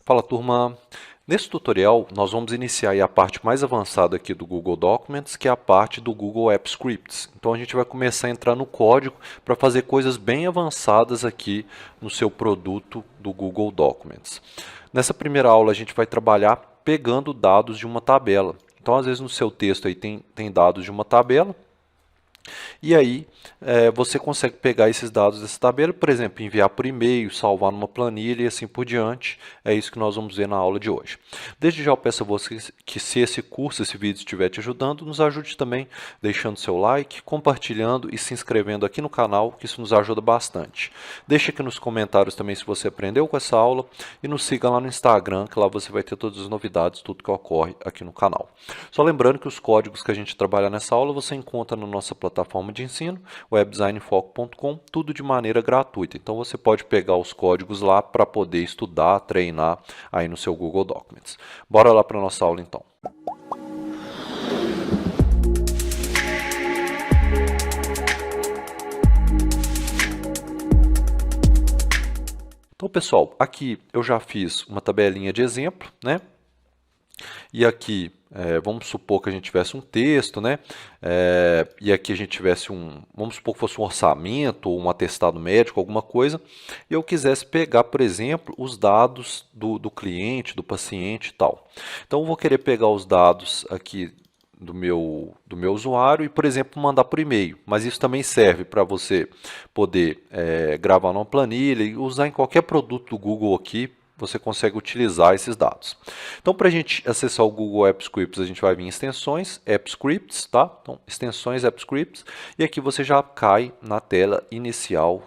Fala turma, nesse tutorial nós vamos iniciar aí a parte mais avançada aqui do Google Documents, que é a parte do Google Apps Scripts. Então a gente vai começar a entrar no código para fazer coisas bem avançadas aqui no seu produto do Google Documents. Nessa primeira aula a gente vai trabalhar pegando dados de uma tabela. Então às vezes no seu texto aí tem dados de uma tabela, e aí você consegue pegar esses dados dessa tabela, por exemplo, enviar por e-mail, salvar numa planilha e assim por diante. É isso que nós vamos ver na aula de hoje. Desde já eu peço a você que se esse curso, esse vídeo estiver te ajudando, nos ajude também deixando seu like, compartilhando e se inscrevendo aqui no canal, que isso nos ajuda bastante. Deixe aqui nos comentários também se você aprendeu com essa aula e nos siga lá no Instagram, que lá você vai ter todas as novidades, tudo que ocorre aqui no canal. Só lembrando que os códigos que a gente trabalha nessa aula você encontra na nossa plataforma de ensino, webdesignfoco.com, tudo de maneira gratuita. Então você pode pegar os códigos lá para poder estudar, treinar aí no seu Google Documents. Bora lá para a nossa aula então. Então pessoal, aqui eu já fiz uma tabelinha de exemplo, né? E aqui, vamos supor que a gente tivesse um texto, né? E aqui a gente tivesse vamos supor que fosse um orçamento ou um atestado médico, alguma coisa, e eu quisesse pegar, por exemplo, os dados do cliente, do paciente e tal. Então eu vou querer pegar os dados aqui do meu usuário e, por exemplo, mandar por e-mail. Mas isso também serve para você poder gravar numa planilha e usar em qualquer produto do Google aqui. Você consegue utilizar esses dados. Então, para a gente acessar o Google Apps Scripts, a gente vai vir em extensões, Apps Scripts, tá? Então, extensões Apps Scripts, e aqui você já cai na tela inicial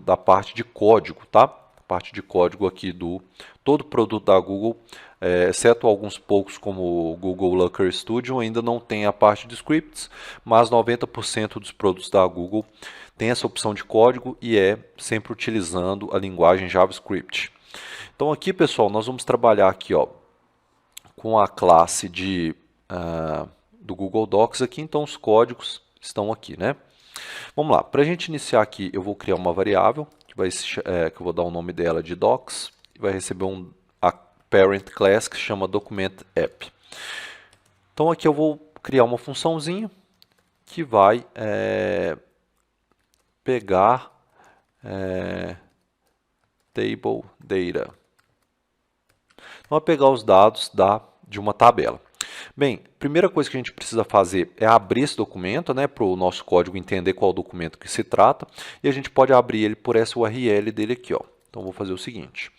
da parte de código, tá? A parte de código aqui do todo produto da Google, exceto alguns poucos como o Google Looker Studio, ainda não tem a parte de scripts, mas 90% dos produtos da Google tem essa opção de código e é sempre utilizando a linguagem JavaScript. Então aqui, pessoal, nós vamos trabalhar aqui, ó, com a classe do Google Docs aqui, então os códigos estão aqui, né? Vamos lá, para a gente iniciar aqui, eu vou criar uma variável, que eu vou dar o nome dela de Docs, e vai receber a parent class que se chama Document App. Então aqui eu vou criar uma funçãozinha que vai pegar table data. Então, vai pegar os dados de uma tabela. Bem, primeira coisa que a gente precisa fazer é abrir esse documento, né, para o nosso código entender qual documento que se trata, e a gente pode abrir ele por essa URL dele aqui, ó. Então, vou fazer o seguinte,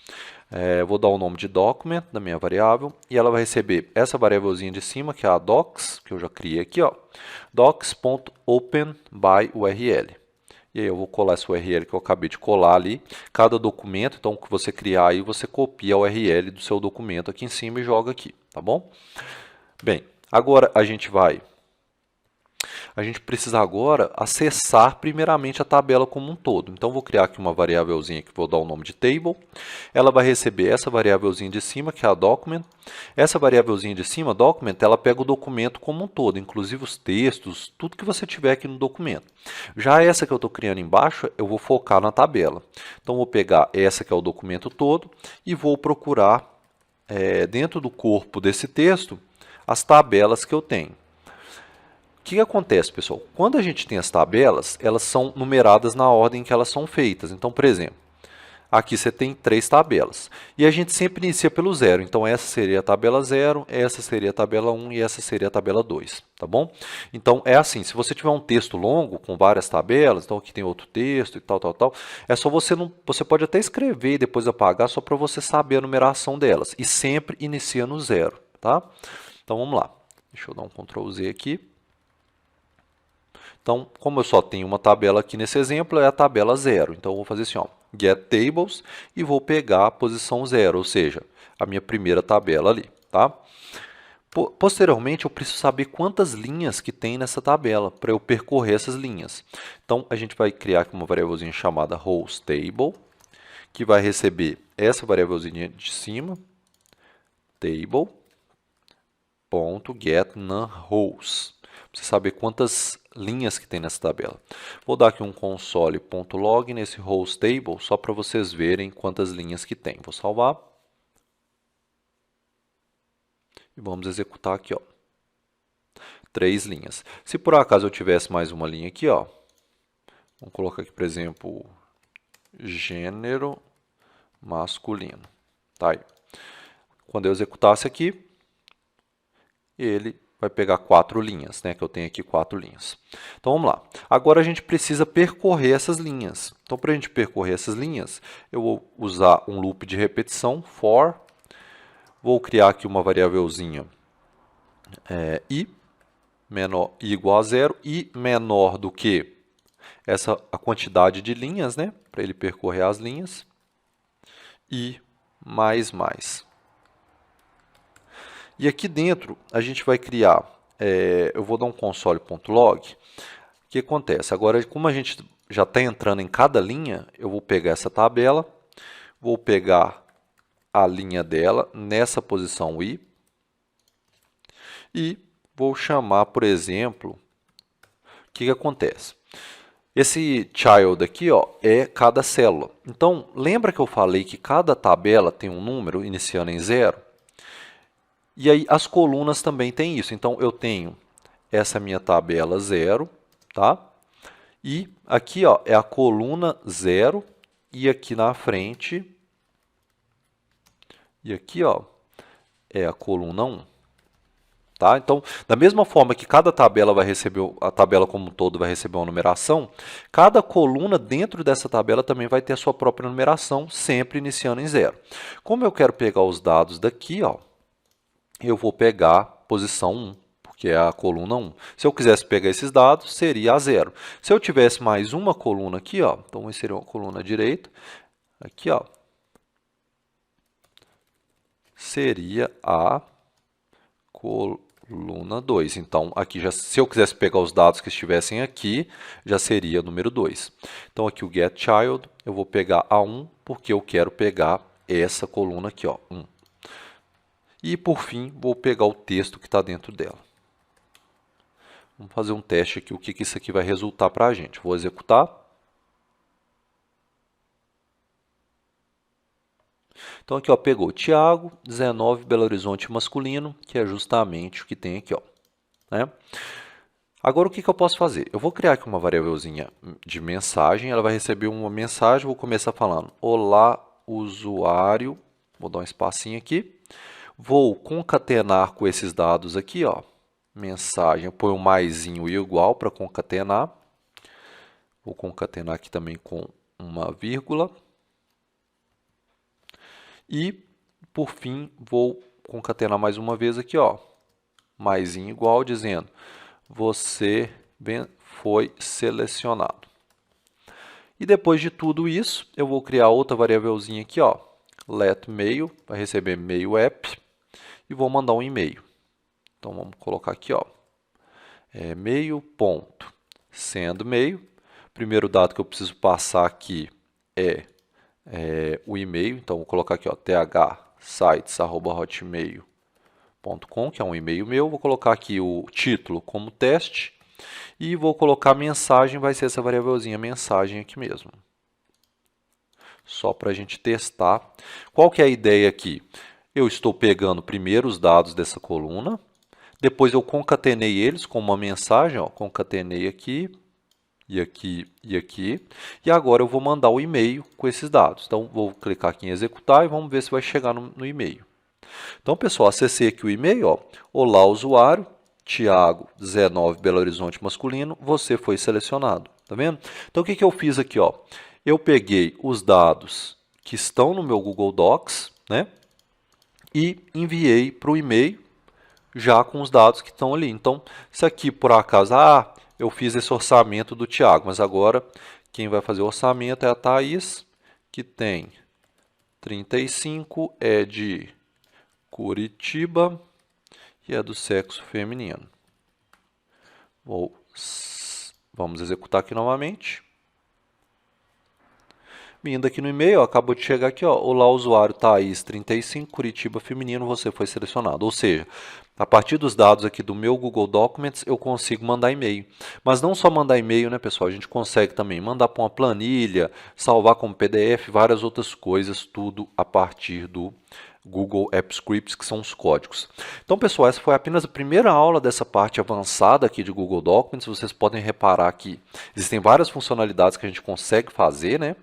vou dar o nome de document da minha variável, e ela vai receber essa variávelzinha de cima, que é a docs, que eu já criei aqui, ó, docs.openByURL. E aí eu vou colar essa URL que eu acabei de colar ali. Cada documento, então, que você criar aí, você copia a URL do seu documento aqui em cima e joga aqui, tá bom? Bem, agora a gente precisa agora acessar primeiramente a tabela como um todo. Então, vou criar aqui uma variávelzinha que vou dar o nome de table. Ela vai receber essa variávelzinha de cima, que é a document. Essa variávelzinha de cima, document, ela pega o documento como um todo, inclusive os textos, tudo que você tiver aqui no documento. Já essa que eu estou criando embaixo, eu vou focar na tabela. Então, vou pegar essa que é o documento todo e vou procurar dentro do corpo desse texto as tabelas que eu tenho. O que acontece, pessoal? Quando a gente tem as tabelas, elas são numeradas na ordem que elas são feitas. Então, por exemplo, aqui você tem 3 tabelas. E a gente sempre inicia pelo 0. Então, essa seria a tabela 0, essa seria a tabela 1 e essa seria a tabela 2. Tá bom? Então, é assim. Se você tiver um texto longo com várias tabelas, então aqui tem outro texto e tal, é só você você pode até escrever e depois apagar só para você saber a numeração delas. E sempre inicia no 0. Tá? Então, vamos lá. Deixa eu dar um Ctrl Z aqui. Então, como eu só tenho uma tabela aqui nesse exemplo, é a tabela 0. Então, eu vou fazer assim, ó, get tables e vou pegar a posição 0, ou seja, a minha primeira tabela ali, tá? Posteriormente, eu preciso saber quantas linhas que tem nessa tabela para eu percorrer essas linhas. Então, a gente vai criar aqui uma variávelzinha chamada rows table, que vai receber essa variávelzinha de cima, table.getNumRows. Para você saber quantas linhas que tem nessa tabela. Vou dar aqui um console.log nesse rows table, só para vocês verem quantas linhas que tem. Vou salvar. E vamos executar aqui, ó, 3 linhas. Se por acaso eu tivesse mais uma linha aqui, ó, vamos colocar aqui, por exemplo, gênero masculino. Tá aí. Quando eu executasse aqui, ele vai pegar 4 linhas, né? Que eu tenho aqui 4 linhas. Então, vamos lá. Agora, a gente precisa percorrer essas linhas. Então, para a gente percorrer essas linhas, eu vou usar um loop de repetição, for. Vou criar aqui uma variávelzinha i, menor, i igual a 0, i menor do que a quantidade de linhas, né? Para ele percorrer as linhas. I mais. E aqui dentro, a gente vai criar, eu vou dar um console.log. O que acontece? Agora, como a gente já está entrando em cada linha, eu vou pegar essa tabela, vou pegar a linha dela nessa posição i e vou chamar, por exemplo, o que acontece? Esse child aqui, ó, é cada célula. Então, lembra que eu falei que cada tabela tem um número iniciando em 0? E aí as colunas também têm isso. Então, eu tenho essa minha tabela 0, tá? E aqui, ó, é a coluna 0 e aqui na frente, e aqui, ó, é a coluna 1. Tá? Então, da mesma forma que cada tabela vai receber, a tabela como um todo vai receber uma numeração, cada coluna dentro dessa tabela também vai ter a sua própria numeração, sempre iniciando em 0. Como eu quero pegar os dados daqui, ó, eu vou pegar a posição 1, porque é a coluna 1. Se eu quisesse pegar esses dados, seria a 0. Se eu tivesse mais uma coluna aqui, ó, então seria uma coluna direita, aqui, ó, seria a coluna 2. Então, aqui, se eu quisesse pegar os dados que estivessem aqui, já seria o número 2. Então, aqui o getChild, eu vou pegar a 1, porque eu quero pegar essa coluna aqui, ó, 1. E, por fim, vou pegar o texto que está dentro dela. Vamos fazer um teste aqui, o que isso aqui vai resultar para a gente. Vou executar. Então, aqui, ó, pegou Tiago, 19, Belo Horizonte masculino, que é justamente o que tem aqui, ó, né? Agora, o que eu posso fazer? Eu vou criar aqui uma variávelzinha de mensagem, ela vai receber uma mensagem, vou começar falando, olá, usuário, vou dar um espacinho aqui, vou concatenar com esses dados aqui, ó, mensagem, eu ponho um maisinho e igual para concatenar, vou concatenar aqui também com uma vírgula, e, por fim, vou concatenar mais uma vez aqui, ó, maisinho igual, dizendo, você foi selecionado. E depois de tudo isso, eu vou criar outra variávelzinha aqui, ó, let mail, vai receber mail app, e vou mandar um e-mail. Então, vamos colocar aqui, ó, mail.send mail. Primeiro dado que eu preciso passar aqui é o e-mail, então vou colocar aqui, ó, thsites@hotmail.com, que é um e-mail meu. Vou colocar aqui o título como teste e vou colocar a mensagem, vai ser essa variávelzinha mensagem aqui mesmo. Só para a gente testar. Qual que é a ideia aqui? Eu estou pegando primeiro os dados dessa coluna, depois eu concatenei eles com uma mensagem, ó, concatenei aqui, e aqui, e aqui. E agora eu vou mandar o e-mail com esses dados. Então, vou clicar aqui em executar e vamos ver se vai chegar no e-mail. Então, pessoal, acessei aqui o e-mail, ó. Olá, usuário, Tiago, 19, Belo Horizonte masculino, você foi selecionado. Tá vendo? Então, o que eu fiz aqui, ó? Eu peguei os dados que estão no meu Google Docs, né? E enviei para o e-mail já com os dados que estão ali. Então, se aqui por acaso, eu fiz esse orçamento do Tiago, mas agora quem vai fazer o orçamento é a Thaís, que tem 35, é de Curitiba e é do sexo feminino. Vamos executar aqui novamente. Vindo aqui no e-mail, acabou de chegar aqui, ó, olá, usuário Thaís, 35, Curitiba feminino, você foi selecionado. Ou seja, a partir dos dados aqui do meu Google Documents, eu consigo mandar e-mail. Mas não só mandar e-mail, né, pessoal? A gente consegue também mandar para uma planilha, salvar como PDF, várias outras coisas, tudo a partir do Google Apps Scripts, que são os códigos. Então, pessoal, essa foi apenas a primeira aula dessa parte avançada aqui de Google Documents. Vocês podem reparar que existem várias funcionalidades que a gente consegue fazer, né?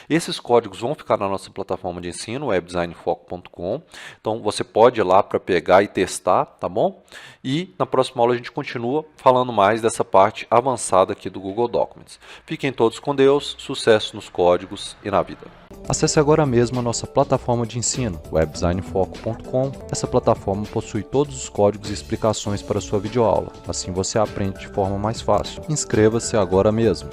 Esses códigos vão ficar na nossa plataforma de ensino, webdesignfoco.com. Então, você pode ir lá para pegar e testar, tá bom? E na próxima aula a gente continua falando mais dessa parte avançada aqui do Google Documents. Fiquem todos com Deus, sucesso nos códigos e na vida. Acesse agora mesmo a nossa plataforma de ensino, webdesignfoco.com. Essa plataforma possui todos os códigos e explicações para a sua videoaula. Assim você aprende de forma mais fácil. Inscreva-se agora mesmo.